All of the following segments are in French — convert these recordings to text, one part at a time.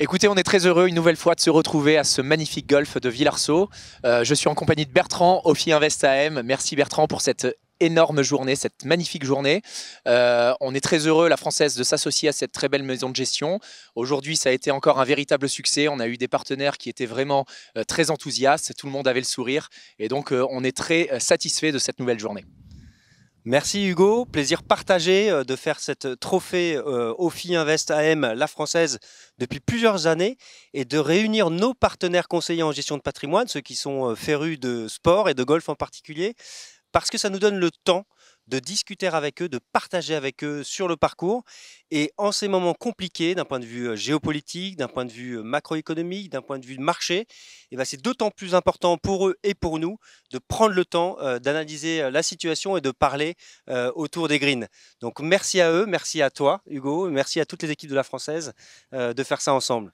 Écoutez, on est très heureux une nouvelle fois de se retrouver à ce magnifique golf de Villarceau. Je suis en compagnie de Bertrand, Ophi Invest AM. Merci Bertrand pour cette énorme journée, cette magnifique journée. On est très heureux, la Française, de s'associer à cette très belle maison de gestion. Aujourd'hui, ça a été encore un véritable succès. On a eu des partenaires qui étaient vraiment très enthousiastes. Tout le monde avait le sourire. Et donc, on est très satisfait de cette nouvelle journée. Merci Hugo, plaisir partagé de faire cette trophée Ophi Invest AM, la française, depuis plusieurs années et de réunir nos partenaires conseillers en gestion de patrimoine, ceux qui sont férus de sport et de golf en particulier, parce que ça nous donne le temps de discuter avec eux, de partager avec eux sur le parcours. Et en ces moments compliqués, d'un point de vue géopolitique, d'un point de vue macroéconomique, d'un point de vue de marché, et ben c'est d'autant plus important pour eux et pour nous de prendre le temps d'analyser la situation et de parler autour des greens. Donc merci à eux, merci à toi Hugo, merci à toutes les équipes de la Française de faire ça ensemble.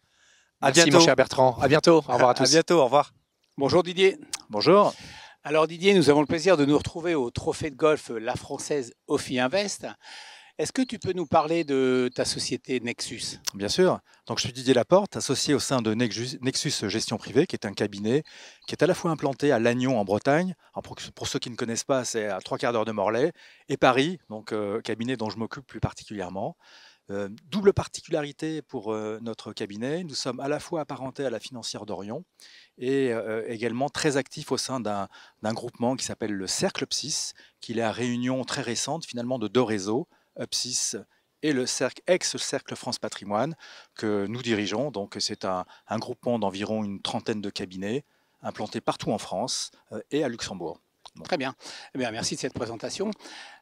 Merci mon cher Bertrand, à bientôt, au revoir à tous. À bientôt, au revoir. Bonjour Didier. Bonjour. Alors Didier, nous avons le plaisir de nous retrouver au trophée de golf La Française Ophi Invest. Est-ce que tu peux nous parler de ta société Nexus? Bien sûr. Donc, je suis Didier Laporte, associé au sein de Nexus Gestion Privée, qui est un cabinet qui est à la fois implanté à Lannion en Bretagne. Alors, pour ceux qui ne connaissent pas, c'est à 3/4 d'heure de Morlaix, et Paris, donc cabinet dont je m'occupe plus particulièrement. Double particularité pour notre cabinet, nous sommes à la fois apparentés à la financière d'Orion et également très actifs au sein d'un groupement qui s'appelle le Cercle PSIS, qui est la réunion très récente finalement de deux réseaux, UPSIS et le ex-Cercle France Patrimoine que nous dirigeons. Donc c'est un groupement d'environ une trentaine de cabinets implantés partout en France et à Luxembourg. Bon. Très bien. Eh bien. Merci de cette présentation.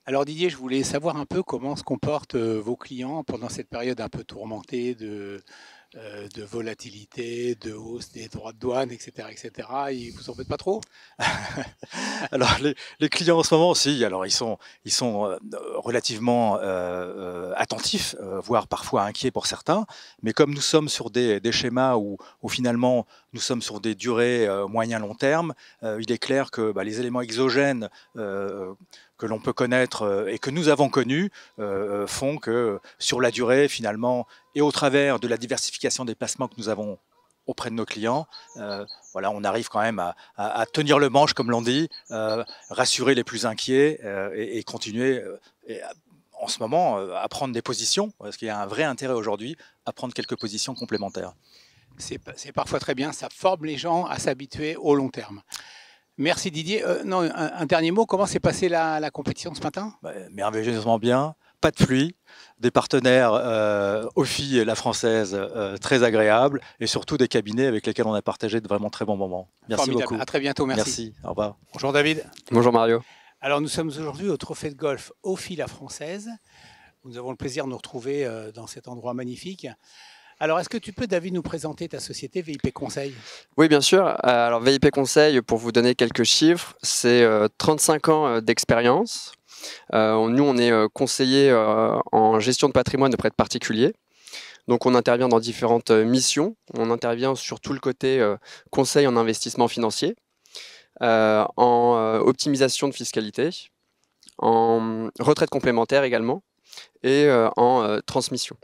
Alors Didier, je voulais savoir un peu comment se comportent vos clients pendant cette période un peu tourmentée de volatilité, de hausse des droits de douane, etc. etc. Ils vous embêtent pas trop? Alors les clients en ce moment aussi, alors ils sont relativement attentifs, voire parfois inquiets pour certains, mais comme nous sommes sur des schémas où finalement nous sommes sur des durées moyen-long terme, il est clair que les éléments exogènes que l'on peut connaître et que nous avons connus font que sur la durée finalement et au travers de la diversification des placements que nous avons auprès de nos clients, voilà, on arrive quand même à tenir le manche, comme l'on dit, rassurer les plus inquiets et continuer en ce moment à prendre des positions, parce qu'il y a un vrai intérêt aujourd'hui à prendre quelques positions complémentaires. C'est parfois très bien, ça forme les gens à s'habituer au long terme. Merci Didier. Non, un dernier mot, comment s'est passée la compétition ce matin? Merveilleusement bien, pas de pluie, des partenaires Ophi et la Française très agréables et surtout des cabinets avec lesquels on a partagé de vraiment très bons moments. Merci Formidable. beaucoup. À très bientôt, merci. Merci, au revoir. Bonjour David. Bonjour Mario. Alors nous sommes aujourd'hui au trophée de golf Ophi la Française. Nous avons le plaisir de nous retrouver dans cet endroit magnifique. Alors, est-ce que tu peux, David, nous présenter ta société VIP Conseil? Oui, bien sûr. Alors, VIP Conseil, pour vous donner quelques chiffres, c'est 35 ans d'expérience. Nous, on est conseiller en gestion de patrimoine auprès de particuliers. Donc, on intervient dans différentes missions. On intervient sur tout le côté conseil en investissement financier, en optimisation de fiscalité, en retraite complémentaire également, et en transmission.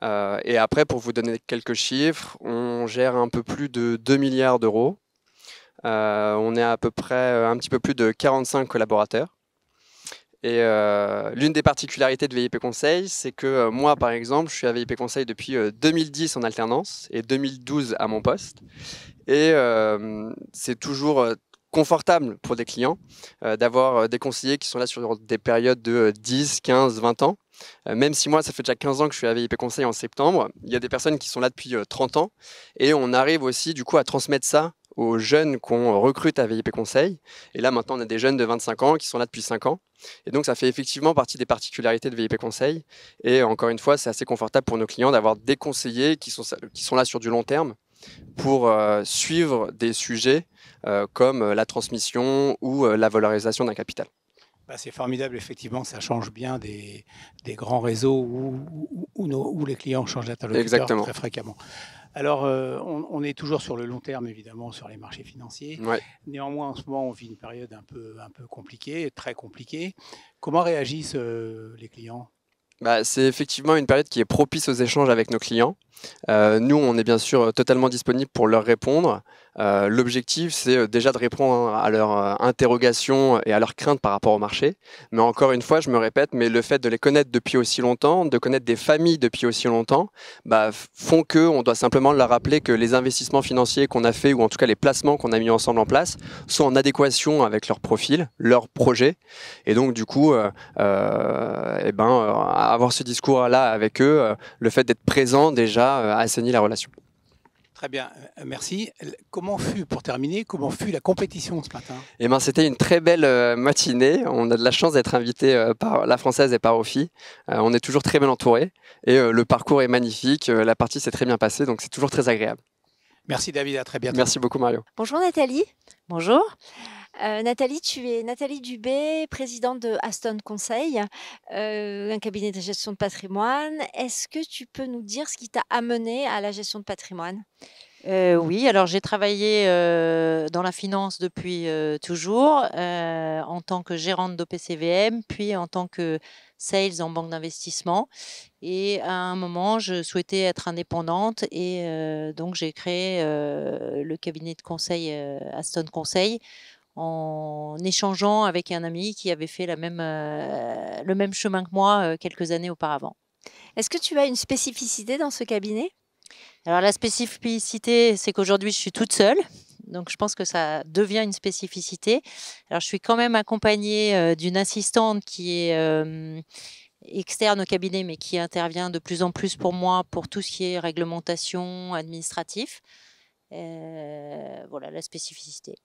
Et après, pour vous donner quelques chiffres, on gère un peu plus de 2 milliards d'euros. On est à peu près un petit peu plus de 45 collaborateurs. Et l'une des particularités de VIP Conseil, c'est que moi, par exemple, je suis à VIP Conseil depuis 2010 en alternance et 2012 à mon poste. Et c'est toujours confortable pour des clients d'avoir des conseillers qui sont là sur des périodes de 10, 15, 20 ans. Même si moi, ça fait déjà 15 ans que je suis à VIP Conseil en septembre, il y a des personnes qui sont là depuis 30 ans et on arrive aussi du coup à transmettre ça aux jeunes qu'on recrute à VIP Conseil. Et là, maintenant, on a des jeunes de 25 ans qui sont là depuis 5 ans. Et donc, ça fait effectivement partie des particularités de VIP Conseil. Et encore une fois, c'est assez confortable pour nos clients d'avoir des conseillers qui sont là sur du long terme pour suivre des sujets comme la transmission ou la valorisation d'un capital. C'est formidable, effectivement, ça change bien des grands réseaux où les clients changent d'interlocuteur très fréquemment. Alors, on est toujours sur le long terme, évidemment, sur les marchés financiers. Ouais. Néanmoins, en ce moment, on vit une période un peu compliquée, très compliquée. Comment réagissent les clients? C'est effectivement une période qui est propice aux échanges avec nos clients. Nous, on est bien sûr totalement disponible pour leur répondre. L'objectif, c'est déjà de répondre à leurs interrogations et à leurs craintes par rapport au marché. Mais encore une fois, je me répète, mais le fait de les connaître depuis aussi longtemps, de connaître des familles depuis aussi longtemps, font qu'on doit simplement leur rappeler que les investissements financiers qu'on a fait, ou en tout cas les placements qu'on a mis ensemble en place, sont en adéquation avec leur profil, leur projet. Et donc, du coup, avoir ce discours-là avec eux, le fait d'être présent déjà assainit la relation. Très bien, merci. Comment fut, pour terminer, comment fut la compétition ce matin? C'était une très belle matinée. On a de la chance d'être invité par la Française et par OFI. On est toujours très bien entouré et le parcours est magnifique. La partie s'est très bien passée, donc c'est toujours très agréable. Merci David, à très bientôt. Merci beaucoup Mario. Bonjour Nathalie. Bonjour. Nathalie, tu es Nathalie Dubé, présidente de Aston Conseil, un cabinet de gestion de patrimoine. Est-ce que tu peux nous dire ce qui t'a amené à la gestion de patrimoine? Oui, alors j'ai travaillé dans la finance depuis toujours, en tant que gérante d'OPCVM, puis en tant que sales en banque d'investissement. Et à un moment, je souhaitais être indépendante et donc j'ai créé le cabinet de conseil Aston Conseil en échangeant avec un ami qui avait fait le même chemin que moi quelques années auparavant. Est-ce que tu as une spécificité dans ce cabinet? Alors la spécificité, c'est qu'aujourd'hui, je suis toute seule. Donc je pense que ça devient une spécificité. Alors je suis quand même accompagnée d'une assistante qui est externe au cabinet, mais qui intervient de plus en plus pour moi pour tout ce qui est réglementation, administratif. Voilà la spécificité.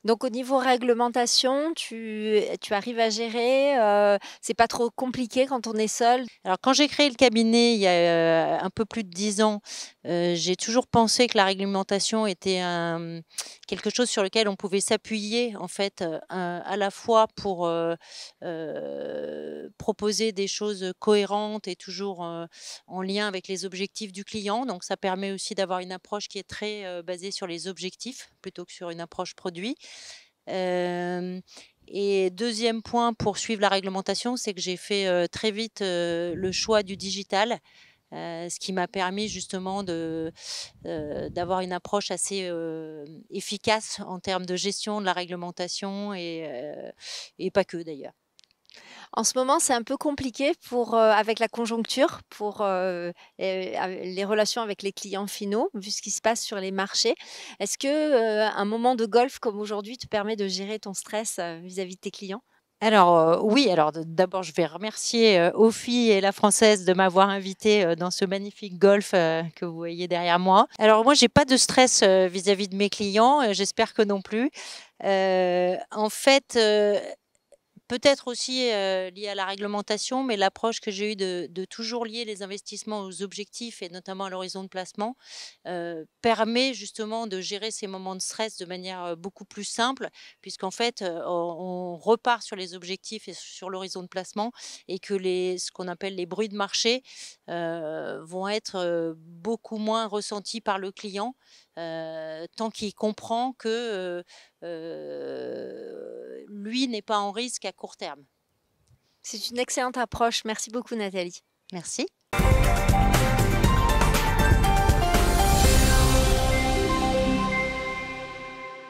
Donc au niveau réglementation, tu arrives à gérer, c'est pas trop compliqué quand on est seul? Alors quand j'ai créé le cabinet il y a un peu plus de 10 ans, j'ai toujours pensé que la réglementation était quelque chose sur lequel on pouvait s'appuyer en fait, à la fois pour proposer des choses cohérentes et toujours en lien avec les objectifs du client. Donc ça permet aussi d'avoir une approche qui est très basée sur les objectifs plutôt que sur une approche produit. Et deuxième point pour suivre la réglementation, c'est que j'ai fait très vite le choix du digital, ce qui m'a permis justement d'avoir une approche assez efficace en termes de gestion de la réglementation et pas que d'ailleurs. En ce moment, c'est un peu compliqué avec la conjoncture, pour les relations avec les clients finaux, vu ce qui se passe sur les marchés. Est-ce qu'un moment de golf comme aujourd'hui te permet de gérer ton stress vis-à-vis de tes clients? Alors oui, alors d'abord je vais remercier OFI et la Française de m'avoir invitée dans ce magnifique golf que vous voyez derrière moi. Alors moi, j'ai pas de stress vis-à-vis de mes clients, j'espère que non plus. En fait, peut-être aussi lié à la réglementation, mais l'approche que j'ai eue de toujours lier les investissements aux objectifs et notamment à l'horizon de placement permet justement de gérer ces moments de stress de manière beaucoup plus simple, puisqu'en fait, on repart sur les objectifs et sur l'horizon de placement et que ce qu'on appelle les bruits de marché vont être beaucoup moins ressentis par le client tant qu'il comprend que lui n'est pas en risque à court terme. C'est une excellente approche. Merci beaucoup Nathalie. Merci.